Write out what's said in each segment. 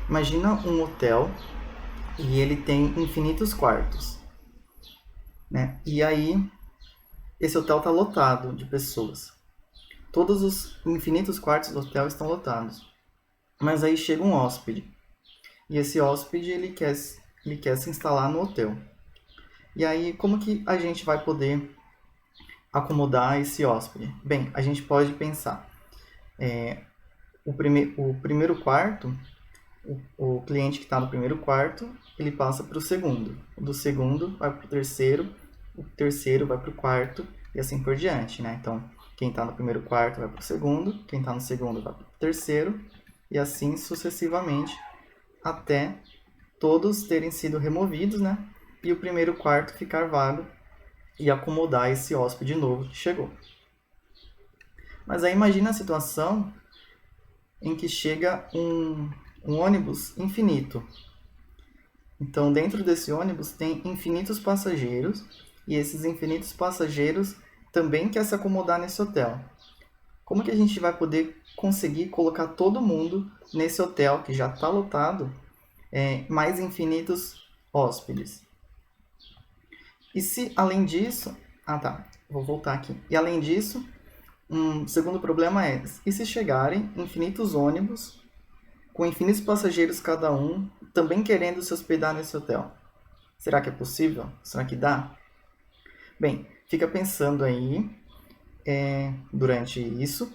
Imagina um hotel e ele tem infinitos quartos, né? E aí, esse hotel está lotado de pessoas. Todos os infinitos quartos do hotel estão lotados. Mas aí chega um hóspede. E esse hóspede, ele quer se instalar no hotel. E aí, como que a gente vai poder acomodar esse hóspede? Bem, a gente pode pensar. O primeiro quarto, o cliente que está no primeiro quarto, ele passa para o segundo. O do segundo vai para o terceiro vai para o quarto e assim por diante, né? Então, quem está no primeiro quarto vai para o segundo, quem está no segundo vai para o terceiro e assim sucessivamente até todos terem sido removidos, né? E o primeiro quarto ficar vago e acomodar esse hóspede novo que chegou. Mas aí imagina a situação em que chega um ônibus infinito. Então, dentro desse ônibus tem infinitos passageiros e esses infinitos passageiros também querem se acomodar nesse hotel. Como que a gente vai poder conseguir colocar todo mundo nesse hotel que já está lotado, mais infinitos hóspedes? E se além disso... Ah, tá. Vou voltar aqui. E além disso, um segundo problema é: e se chegarem infinitos ônibus com infinitos passageiros cada um, também querendo se hospedar nesse hotel? Será que é possível? Será que dá? Bem, fica pensando aí durante isso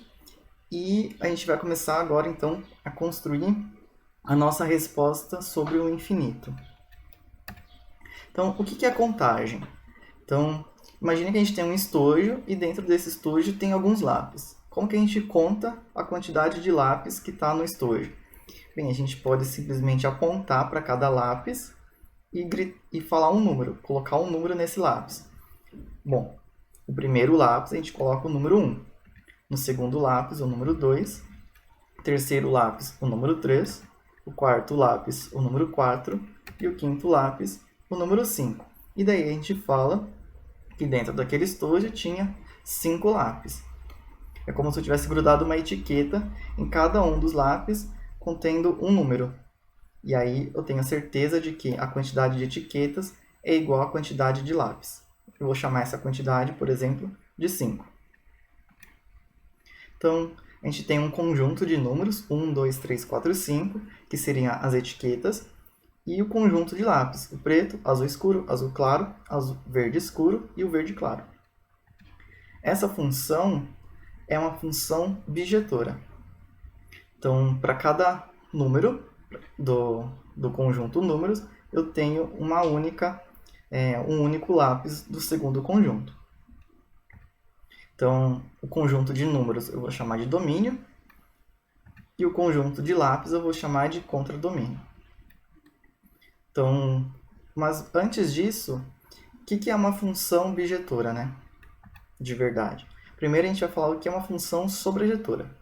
e a gente vai começar agora então a construir a nossa resposta sobre o infinito. Então, o que é contagem? Então, imagine que a gente tem um estojo e dentro desse estojo tem alguns lápis. Como que a gente conta a quantidade de lápis que está no estojo? Bem, a gente pode simplesmente apontar para cada lápis e falar um número, colocar um número nesse lápis. Bom, o primeiro lápis a gente coloca o número 1. No segundo lápis, o número 2. No terceiro lápis, o número 3. O quarto lápis, o número 4. E o quinto lápis, o número 5. E daí a gente fala que dentro daquele estojo tinha 5 lápis. É como se eu tivesse grudado uma etiqueta em cada um dos lápis contendo um número. E aí eu tenho a certeza de que a quantidade de etiquetas é igual à quantidade de lápis. Eu vou chamar essa quantidade, por exemplo, de 5. Então, a gente tem um conjunto de números, 1, 2, 3, 4, 5, que seriam as etiquetas, e o conjunto de lápis, o preto, azul escuro, azul claro, azul, verde escuro e o verde claro. Essa função é uma função bijetora. Então, para cada número do conjunto números, eu tenho um único lápis do segundo conjunto. Então, o conjunto de números eu vou chamar de domínio e o conjunto de lápis eu vou chamar de contradomínio. Então, mas antes disso, o que é uma função bijetora, né? De verdade. Primeiro a gente vai falar o que é uma função sobrejetora.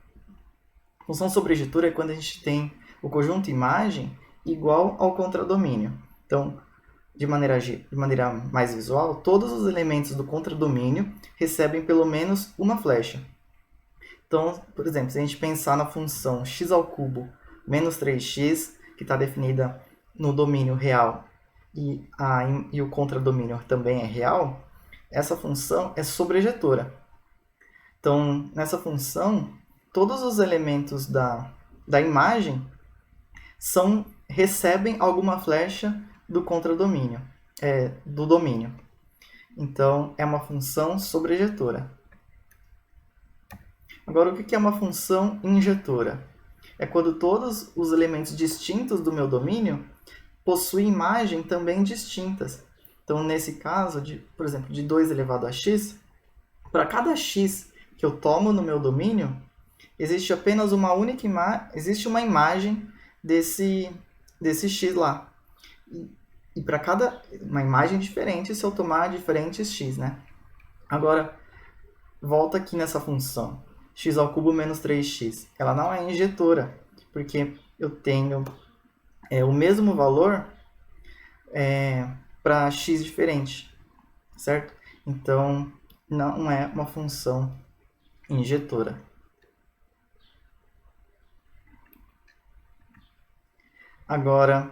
Função sobrejetora é quando a gente tem o conjunto imagem igual ao contradomínio. Então, de maneira mais visual, todos os elementos do contradomínio recebem pelo menos uma flecha. Então, por exemplo, se a gente pensar na função x ao cubo menos 3x, que está definida no domínio real, e o contradomínio também é real, essa função é sobrejetora. Então, nessa função, todos os elementos da imagem recebem alguma flecha do contradomínio, do domínio. Então, é uma função sobrejetora. Agora, o que é uma função injetora? É quando todos os elementos distintos do meu domínio possuem imagem também distintas. Então, nesse caso, por exemplo, de 2 elevado a x, para cada x que eu tomo no meu domínio, existe apenas uma única existe uma imagem desse x lá. E para cada uma imagem diferente se eu tomar diferentes x, né? Agora, volta aqui nessa função. X ao cubo menos 3x. Ela não é injetora, porque eu tenho o mesmo valor para x diferente, certo? Então, não é uma função injetora. Agora,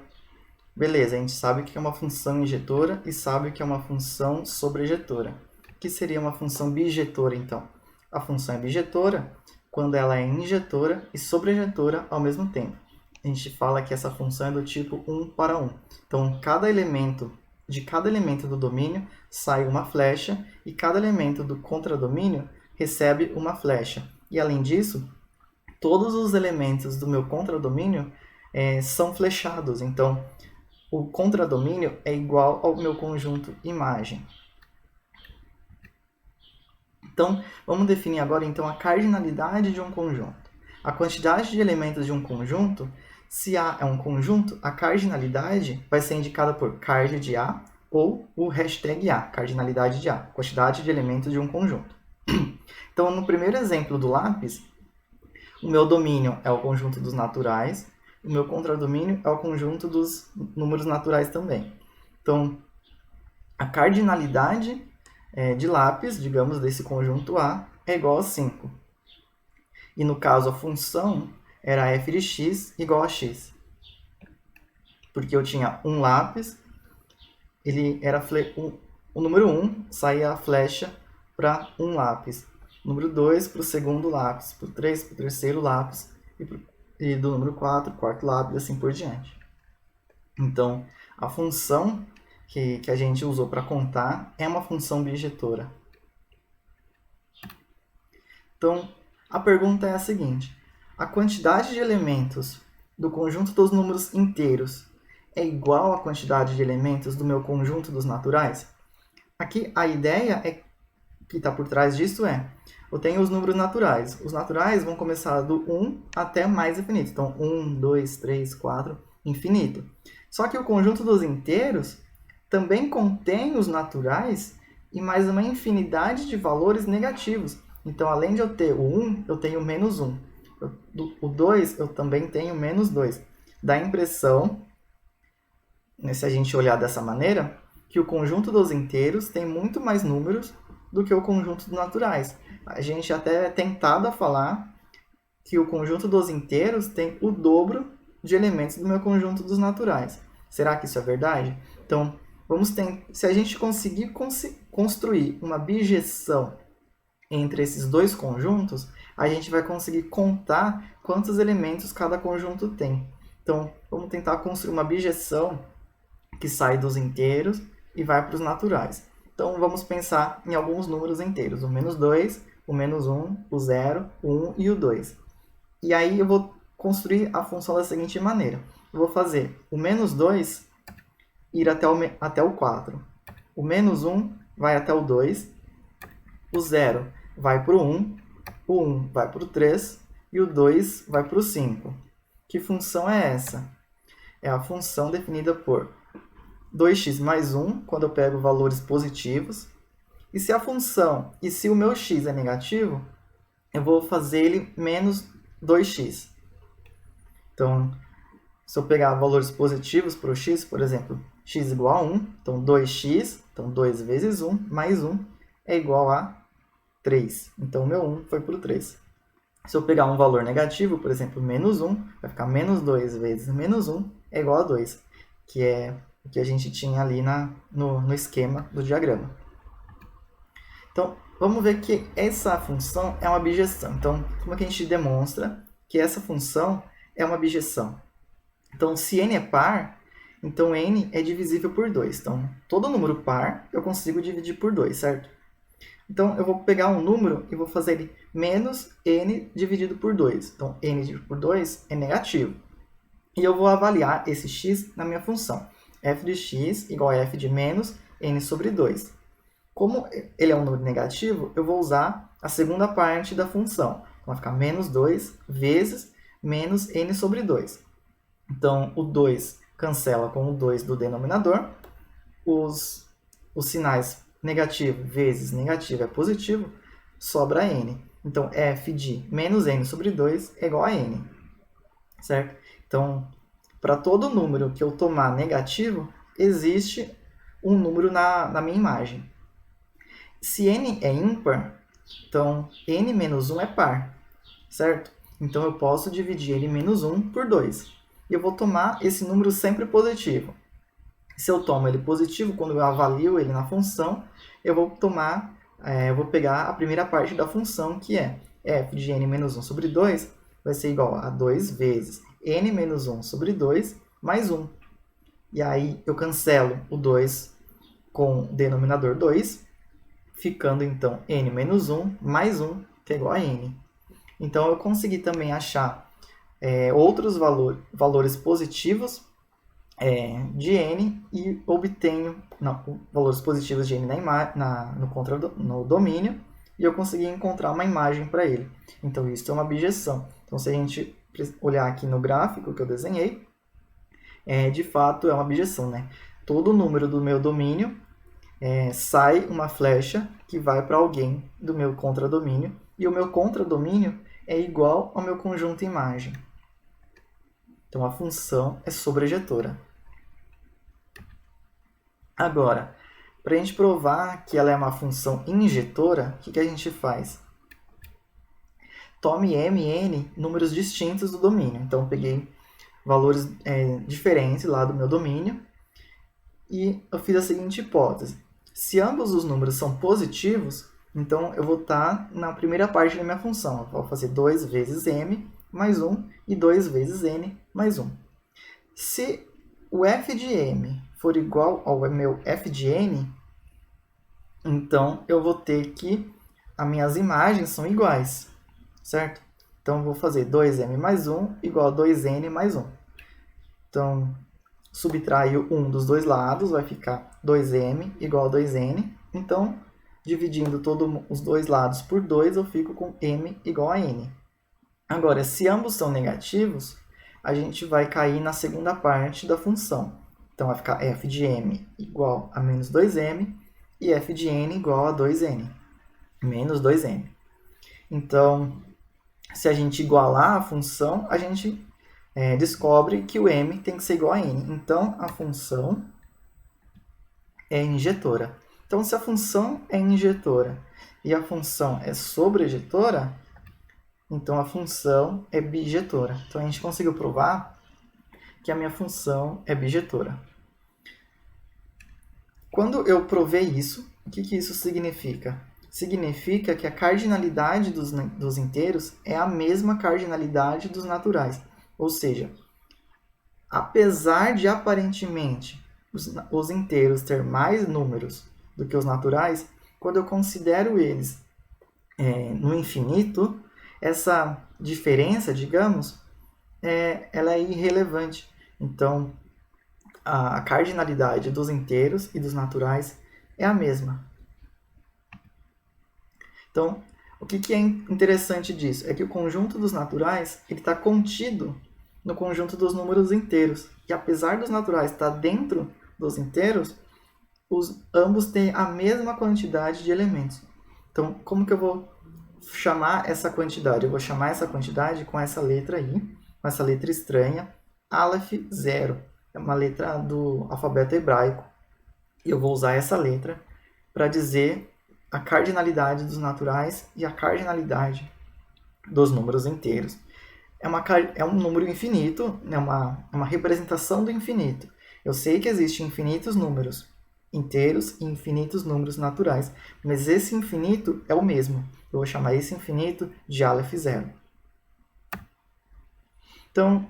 beleza, a gente sabe que é uma função injetora e sabe que é uma função sobrejetora. O que seria uma função bijetora, então? A função é bijetora quando ela é injetora e sobrejetora ao mesmo tempo. A gente fala que essa função é do tipo 1 para 1. Então, de cada elemento do domínio sai uma flecha e cada elemento do contradomínio recebe uma flecha. E, além disso, todos os elementos do meu contradomínio são flechados. Então, o contradomínio é igual ao meu conjunto imagem. Então, vamos definir agora então a cardinalidade de um conjunto. A quantidade de elementos de um conjunto, se A é um conjunto, a cardinalidade vai ser indicada por card de A ou o hashtag A, cardinalidade de A, quantidade de elementos de um conjunto. Então, no primeiro exemplo do lápis, o meu domínio é o conjunto dos naturais, o meu contradomínio é o conjunto dos números naturais também. Então, a cardinalidade de lápis, digamos, desse conjunto A, é igual a 5. E no caso, a função era f de x igual a x. Porque eu tinha um lápis, ele era o número 1 saía a flecha para um lápis. Número 2 para o segundo lápis, para o 3 para o terceiro lápis, e do número 4, quarto lápis, e assim por diante. Então, a função que a gente usou para contar é uma função bijetora. Então, a pergunta é a seguinte: a quantidade de elementos do conjunto dos números inteiros é igual à quantidade de elementos do meu conjunto dos naturais? Aqui, a ideia que está por trás disso eu tenho os números naturais. Os naturais vão começar do 1 até mais infinito. Então, 1, 2, 3, 4, infinito. Só que o conjunto dos inteiros também contém os naturais e mais uma infinidade de valores negativos. Então, além de eu ter o 1, eu tenho menos 1. O 2, eu também tenho menos 2. Dá a impressão, se a gente olhar dessa maneira, que o conjunto dos inteiros tem muito mais números do que o conjunto dos naturais. A gente até é tentado a falar que o conjunto dos inteiros tem o dobro de elementos do meu conjunto dos naturais. Será que isso é verdade? Então, se a gente conseguir construir uma bijeção entre esses dois conjuntos, a gente vai conseguir contar quantos elementos cada conjunto tem. Então, vamos tentar construir uma bijeção que sai dos inteiros e vai para os naturais. Então, vamos pensar em alguns números inteiros, o menos 2, o menos 1, o 0, o 1 e o 2. E aí eu vou construir a função da seguinte maneira. Eu vou fazer o menos 2 ir até o 4. O menos 1 vai até o 2. O 0 vai para o 1. O 1 vai para o 3. E o 2 vai para o 5. Que função é essa? É a função definida por 2x mais 1, quando eu pego valores positivos. E se o meu x é negativo, eu vou fazer ele menos 2x. Então, se eu pegar valores positivos para o x, por exemplo, x igual a 1, então 2x, então 2 vezes 1, mais 1, é igual a 3. Então, o meu 1 foi para o 3. Se eu pegar um valor negativo, por exemplo, menos 1, vai ficar menos 2 vezes menos 1 é igual a 2, que é o que a gente tinha ali no esquema do diagrama. Então, vamos ver que essa função é uma bijeção. Então, como é que a gente demonstra que essa função é uma bijeção? Então, se n é par, então n é divisível por 2. Então, todo número par eu consigo dividir por 2, certo? Então, eu vou pegar um número e vou fazer ele menos n dividido por 2. Então, n dividido por 2 é negativo. E eu vou avaliar esse x na minha função. f de x igual a f de menos n sobre 2. Como ele é um número negativo, eu vou usar a segunda parte da função. Então, vai ficar menos 2 vezes menos n sobre 2. Então, o 2 cancela com o 2 do denominador. Os sinais negativo vezes negativo é positivo, sobra n. Então, f de menos n sobre 2 é igual a n. Certo? Então, para todo número que eu tomar negativo, existe um número na minha imagem. Se n é ímpar, então n menos 1 é par, certo? Então eu posso dividir n menos 1 por 2. e eu vou tomar esse número sempre positivo. Se eu tomo ele positivo, quando eu avalio ele na função, eu vou pegar a primeira parte da função, que é f de n menos 1 sobre 2 vai ser igual a 2 vezes n menos 1 sobre 2 mais 1. E aí eu cancelo o 2 com o denominador 2, ficando então n menos 1 mais 1, que é igual a n. Então eu consegui também achar outros valores positivos de n e obtenho valores positivos de n no domínio, e eu consegui encontrar uma imagem para ele. Então isso é uma bijeção. Então se a gente olhar aqui no gráfico que eu desenhei, de fato é uma bijeção, né? Todo número do meu domínio sai uma flecha que vai para alguém do meu contradomínio, e o meu contradomínio é igual ao meu conjunto imagem. Então a função é sobrejetora. Agora, para a gente provar que ela é uma função injetora, o que a gente faz? Tome m e n números distintos do domínio. Então, eu peguei valores diferentes lá do meu domínio e eu fiz a seguinte hipótese. Se ambos os números são positivos, então eu vou estar na primeira parte da minha função. Eu vou fazer 2 vezes m mais 1 e 2 vezes n mais 1. Se o f de m for igual ao meu f de n, então eu vou ter que as minhas imagens são iguais, certo? Então eu vou fazer 2m mais 1 igual a 2n mais 1. Então, subtraio 1 dos dois lados, vai ficar 2m igual a 2n. Então, dividindo todos os dois lados por 2, eu fico com m igual a n. Agora, se ambos são negativos, a gente vai cair na segunda parte da função. Então, vai ficar f de m igual a menos 2m e f de n igual a 2n, menos 2n. Então, se a gente igualar a função, a gente descobre que o m tem que ser igual a n. Então, a função é injetora. Então, se a função é injetora e a função é sobrejetora, então a função é bijetora. Então, a gente conseguiu provar que a minha função é bijetora. Quando eu provei isso, o que isso significa? Significa que a cardinalidade dos inteiros é a mesma cardinalidade dos naturais. Ou seja, apesar de aparentemente os inteiros ter mais números do que os naturais, quando eu considero eles no infinito, essa diferença, digamos, ela é irrelevante. Então, a cardinalidade dos inteiros e dos naturais é a mesma. Então, o que é interessante disso? É que o conjunto dos naturais está contido no conjunto dos números inteiros. E apesar dos naturais estar dentro dos inteiros, ambos têm a mesma quantidade de elementos. Então, como que eu vou chamar essa quantidade? Eu vou chamar essa quantidade com essa letra aí, com essa letra estranha, Aleph 0. É uma letra do alfabeto hebraico. E eu vou usar essa letra para dizer a cardinalidade dos naturais e a cardinalidade dos números inteiros. É um número infinito, é uma representação do infinito. Eu sei que existem infinitos números inteiros e infinitos números naturais, mas esse infinito é o mesmo. Eu vou chamar esse infinito de Aleph 0. Então,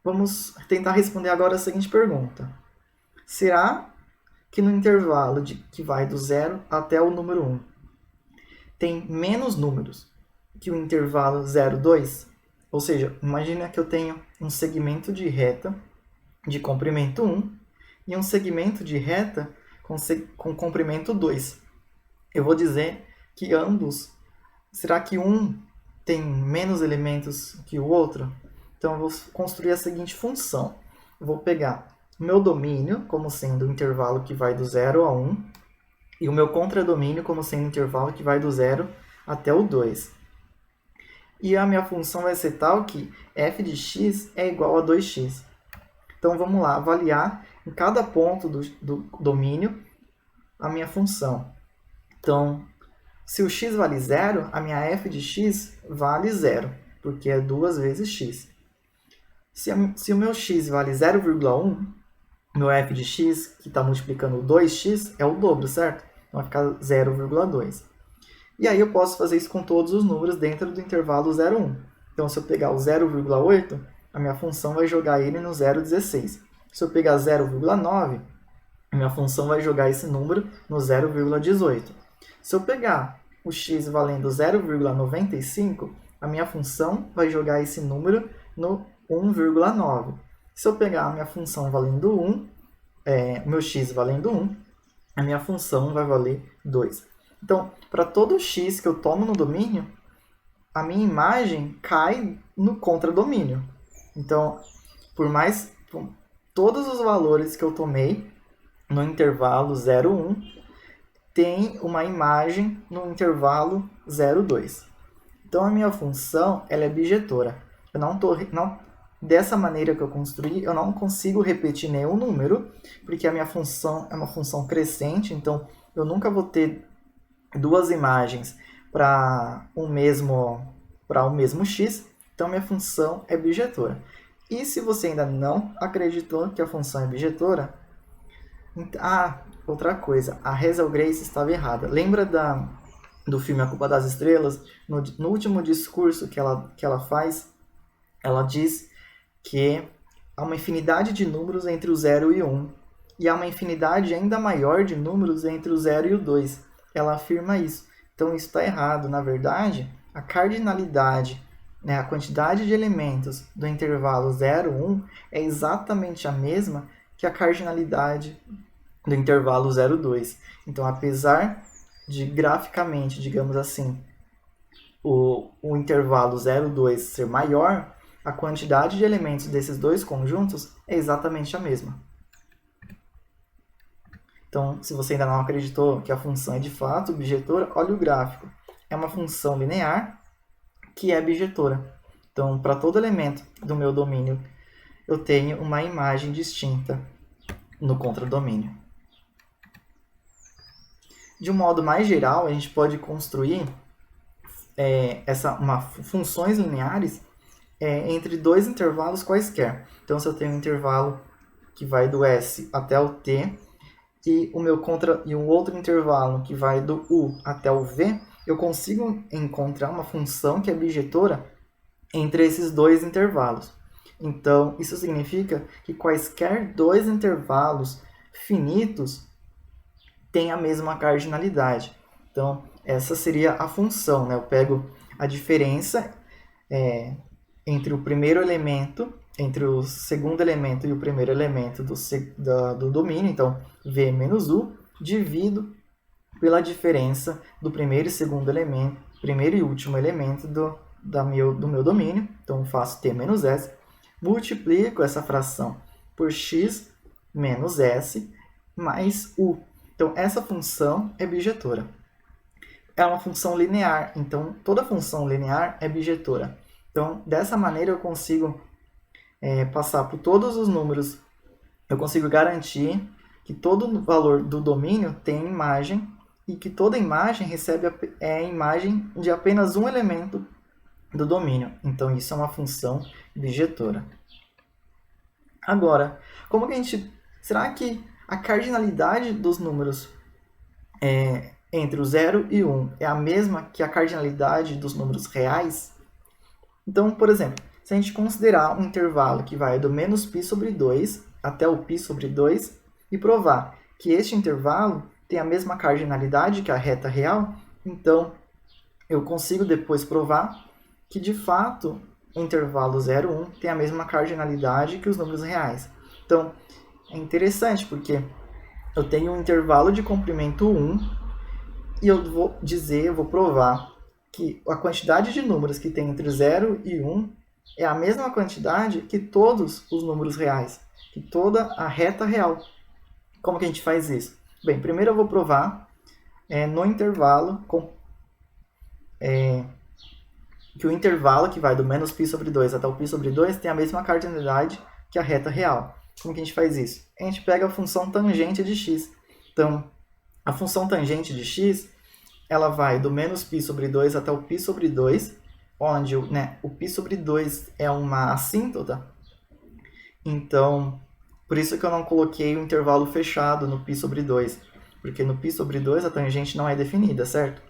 vamos tentar responder agora a seguinte pergunta. Será que no intervalo que vai do 0 até o número 1 tem menos números que o intervalo 0, 2? Ou seja, imagina que eu tenho um segmento de reta de comprimento 1 e um segmento de reta com comprimento 2. Eu vou dizer que ambos, será que um tem menos elementos que o outro? Então, eu vou construir a seguinte função. Eu vou pegar o meu domínio como sendo o intervalo que vai do 0 a 1 e o meu contradomínio como sendo o intervalo que vai do 0 até o 2. E a minha função vai ser tal que f de x é igual a 2x. Então, vamos lá, avaliar em cada ponto do domínio a minha função. Então, se o x vale 0, a minha f de x vale 0, porque é 2 vezes x. Se o meu x vale 0,1, meu f de x, que está multiplicando 2x, é o dobro, certo? Então vai ficar 0,2. E aí eu posso fazer isso com todos os números dentro do intervalo 0,1. Então, se eu pegar o 0,8, a minha função vai jogar ele no 0,16. Se eu pegar 0,9, a minha função vai jogar esse número no 0,18. Se eu pegar o x valendo 0,95, a minha função vai jogar esse número no 1,9. Se eu pegar a minha função valendo 1, o meu x valendo 1, a minha função vai valer 2. Então, para todo x que eu tomo no domínio, a minha imagem cai no contradomínio. Então, todos os valores que eu tomei no intervalo 0,1 tem uma imagem no intervalo 0,2. Então, a minha função ela é bijetora. Dessa maneira que eu construí, eu não consigo repetir nenhum número, porque a minha função é uma função crescente, então eu nunca vou ter duas imagens para o mesmo x, então minha função é bijetora. E se você ainda não acreditou que a função é bijetora, outra coisa, a Hazel Grace estava errada. Lembra do filme A Culpa das Estrelas? No último discurso que ela faz, ela diz que há uma infinidade de números entre o 0 e o 1, e há uma infinidade ainda maior de números entre o 0 e o 2. Ela afirma isso. Então, isso está errado. Na verdade, a cardinalidade, a quantidade de elementos do intervalo 0, 1 é exatamente a mesma que a cardinalidade do intervalo 0, 2. Então, apesar de graficamente, digamos assim, o intervalo 0, 2 ser maior, a quantidade de elementos desses dois conjuntos é exatamente a mesma. Então, se você ainda não acreditou que a função é de fato bijetora, olha o gráfico. É uma função linear que é bijetora. Então, para todo elemento do meu domínio, eu tenho uma imagem distinta no contradomínio. De um modo mais geral, a gente pode construir funções lineares entre dois intervalos quaisquer. Então, se eu tenho um intervalo que vai do S até o T, e um outro intervalo que vai do U até o V, eu consigo encontrar uma função que é bijetora entre esses dois intervalos. Então, isso significa que quaisquer dois intervalos finitos têm a mesma cardinalidade. Então, essa seria a função, né? Eu pego a diferença entre o primeiro elemento, entre o segundo elemento e o primeiro elemento do domínio, então V menos U, divido pela diferença do primeiro e segundo elemento, primeiro e último elemento do meu domínio, então faço T menos S, multiplico essa fração por X menos S mais U. Então, essa função é bijetora. É uma função linear, então toda função linear é bijetora. Então, dessa maneira eu consigo passar por todos os números, eu consigo garantir que todo valor do domínio tem imagem e que toda imagem recebe a imagem de apenas um elemento do domínio. Então, isso é uma função bijetora. Agora, será que a cardinalidade dos números entre o 0 e 1 é a mesma que a cardinalidade dos números reais? Então, por exemplo, se a gente considerar um intervalo que vai do menos π sobre 2 até o π sobre 2 e provar que este intervalo tem a mesma cardinalidade que a reta real, então eu consigo depois provar que, de fato, o intervalo 0, 1 tem a mesma cardinalidade que os números reais. Então, é interessante porque eu tenho um intervalo de comprimento 1 e eu vou provar que a quantidade de números que tem entre 0 e 1 é a mesma quantidade que todos os números reais, que toda a reta real. Como que a gente faz isso? Bem, primeiro eu vou provar no intervalo que o intervalo que vai do menos π sobre 2 até o π sobre 2 tem a mesma cardinalidade que a reta real. Como que a gente faz isso? A gente pega a função tangente de x. Então, a função tangente de x, ela vai do menos π sobre 2 até o π sobre 2, onde o π sobre 2 é uma assíntota, Então, por isso que eu não coloquei o intervalo fechado no π sobre 2, porque no π sobre 2 a tangente não é definida, certo?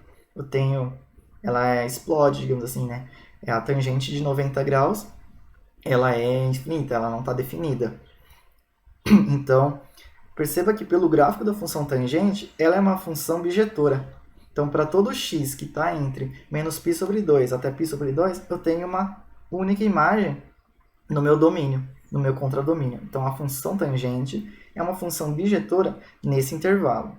Ela explode, digamos assim, né? É a tangente de 90 graus, ela é infinita, ela não está definida. Então, perceba que pelo gráfico da função tangente, ela é uma função bijetora. Então, para todo x que está entre menos π sobre 2 até π sobre 2, eu tenho uma única imagem no meu domínio, no meu contradomínio. Então, a função tangente é uma função bijetora nesse intervalo.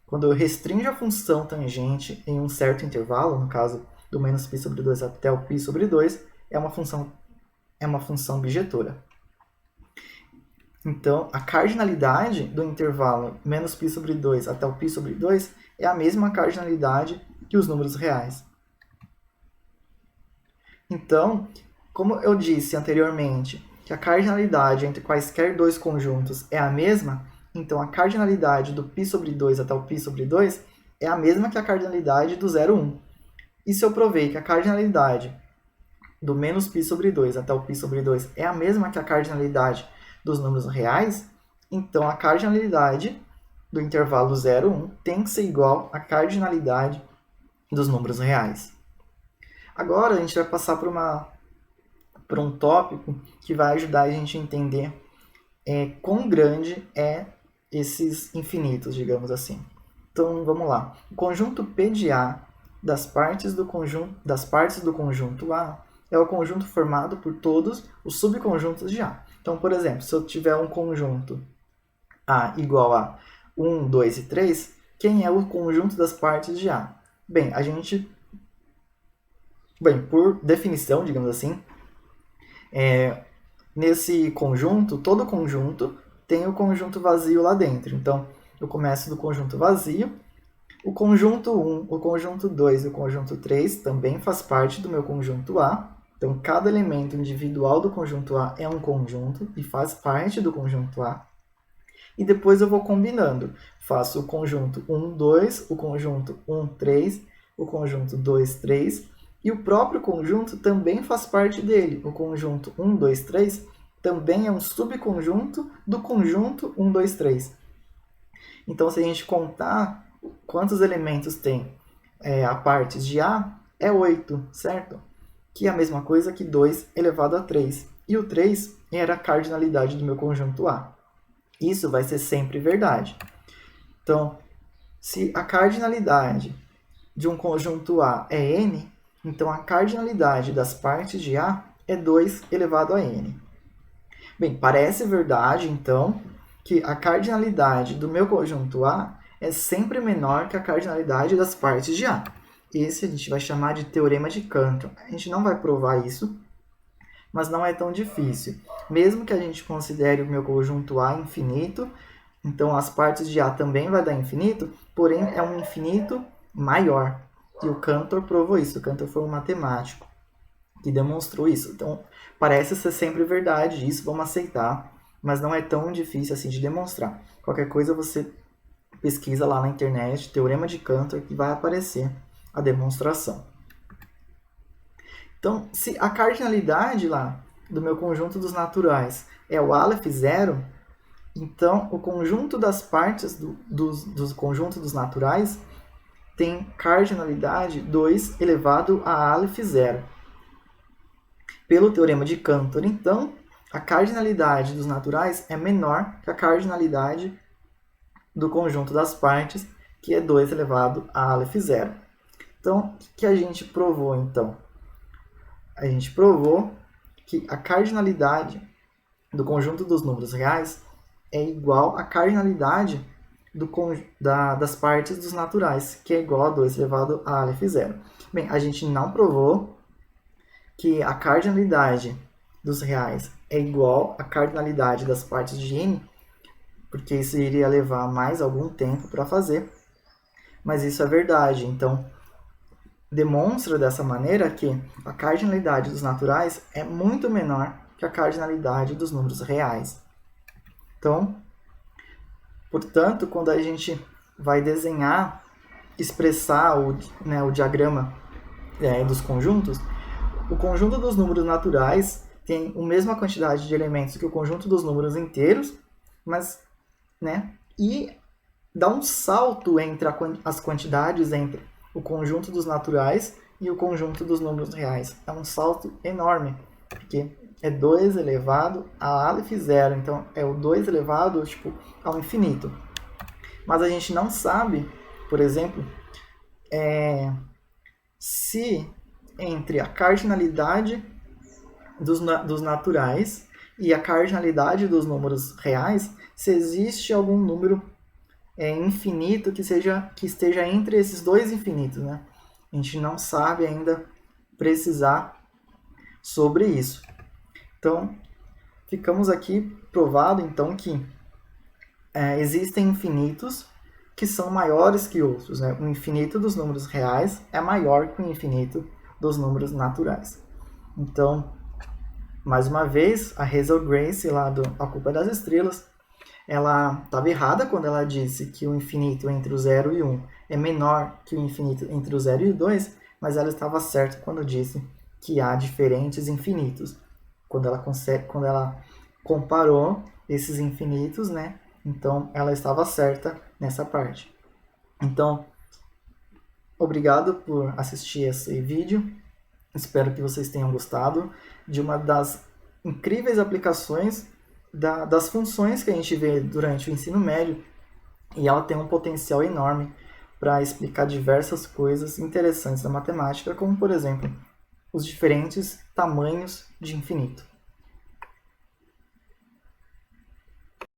Quando eu restringo a função tangente em um certo intervalo, no caso do menos π sobre 2 até o π sobre 2, é uma função bijetora. Então, a cardinalidade do intervalo menos π sobre 2 até o π sobre 2 é a mesma cardinalidade que os números reais. Então, como eu disse anteriormente, que a cardinalidade entre quaisquer dois conjuntos é a mesma, então a cardinalidade do π sobre 2 até o π sobre 2 é a mesma que a cardinalidade do 0, 1. E se eu provei que a cardinalidade do menos π sobre 2 até o π sobre 2 é a mesma que a cardinalidade dos números reais, então a cardinalidade do intervalo 0, 1 tem que ser igual à cardinalidade dos números reais. Agora a gente vai passar por um tópico que vai ajudar a gente a entender quão grande é esses infinitos, digamos assim. Então vamos lá. O conjunto P de A das partes do conjunto A é o conjunto formado por todos os subconjuntos de A. Então, por exemplo, se eu tiver um conjunto A igual a 1, 2 e 3, quem é o conjunto das partes de A? Bem, por definição, digamos assim, nesse conjunto, todo conjunto tem o conjunto vazio lá dentro. Então, eu começo do conjunto vazio. O conjunto 1, o conjunto 2 e o conjunto 3 também faz parte do meu conjunto A. Então, cada elemento individual do conjunto A é um conjunto e faz parte do conjunto A. E depois eu vou combinando. Faço o conjunto 1, 2, o conjunto 1, 3, o conjunto 2, 3. E o próprio conjunto também faz parte dele. O conjunto 1, 2, 3 também é um subconjunto do conjunto 1, 2, 3. Então, se a gente contar quantos elementos tem a partes de A, é 8, certo? Que é a mesma coisa que 2 elevado a 3. E o 3 era a cardinalidade do meu conjunto A. Isso vai ser sempre verdade. Então, se a cardinalidade de um conjunto A é n, então a cardinalidade das partes de A é 2 elevado a n. Bem, parece verdade, então, que a cardinalidade do meu conjunto A é sempre menor que a cardinalidade das partes de A. Esse a gente vai chamar de teorema de Cantor. A gente não vai provar isso, mas não é tão difícil. Mesmo que a gente considere o meu conjunto A infinito, então as partes de A também vai dar infinito, porém é um infinito maior. E o Cantor provou isso. O Cantor foi um matemático que demonstrou isso. Então, parece ser sempre verdade isso, vamos aceitar, mas não é tão difícil assim de demonstrar. Qualquer coisa você pesquisa lá na internet, teorema de Cantor, que vai aparecer a demonstração. Então, se a cardinalidade lá do meu conjunto dos naturais é o Aleph 0, então o conjunto das partes do conjunto dos naturais tem cardinalidade 2 elevado a Aleph 0. Pelo teorema de Cantor, então, a cardinalidade dos naturais é menor que a cardinalidade do conjunto das partes, que é 2 elevado a Aleph 0. Então, o que a gente provou, então? A gente provou que a cardinalidade do conjunto dos números reais é igual à cardinalidade das partes dos naturais, que é igual a 2 elevado a Aleph 0. Bem, a gente não provou que a cardinalidade dos reais é igual à cardinalidade das partes de n, porque isso iria levar mais algum tempo para fazer, mas isso é verdade. Então, demonstra dessa maneira que a cardinalidade dos naturais é muito menor que a cardinalidade dos números reais. Então, portanto, quando a gente vai desenhar, expressar o diagrama dos conjuntos, o conjunto dos números naturais tem a mesma quantidade de elementos que o conjunto dos números inteiros, mas, né, e dá um salto entre as quantidades entre o conjunto dos naturais e o conjunto dos números reais. É um salto enorme, porque é 2 elevado a Aleph zero, então é o 2 elevado ao infinito. Mas a gente não sabe, por exemplo, se entre a cardinalidade dos naturais e a cardinalidade dos números reais, se existe algum número infinito que esteja entre esses dois infinitos, né? A gente não sabe ainda precisar sobre isso. Então, ficamos aqui provado então que existem infinitos que são maiores que outros, né? O infinito dos números reais é maior que o infinito dos números naturais. Então, mais uma vez, a Hazel Grace, lá do A Culpa é das Estrelas, ela estava errada quando ela disse que o infinito entre o 0 e 1 é menor que o infinito entre o 0 e o 2, mas ela estava certa quando disse que há diferentes infinitos. Quando ela comparou esses infinitos, né? Então, ela estava certa nessa parte. Então, obrigado por assistir esse vídeo. Espero que vocês tenham gostado de uma das incríveis aplicações das funções que a gente vê durante o ensino médio, e ela tem um potencial enorme para explicar diversas coisas interessantes da matemática, como, por exemplo, os diferentes tamanhos de infinito.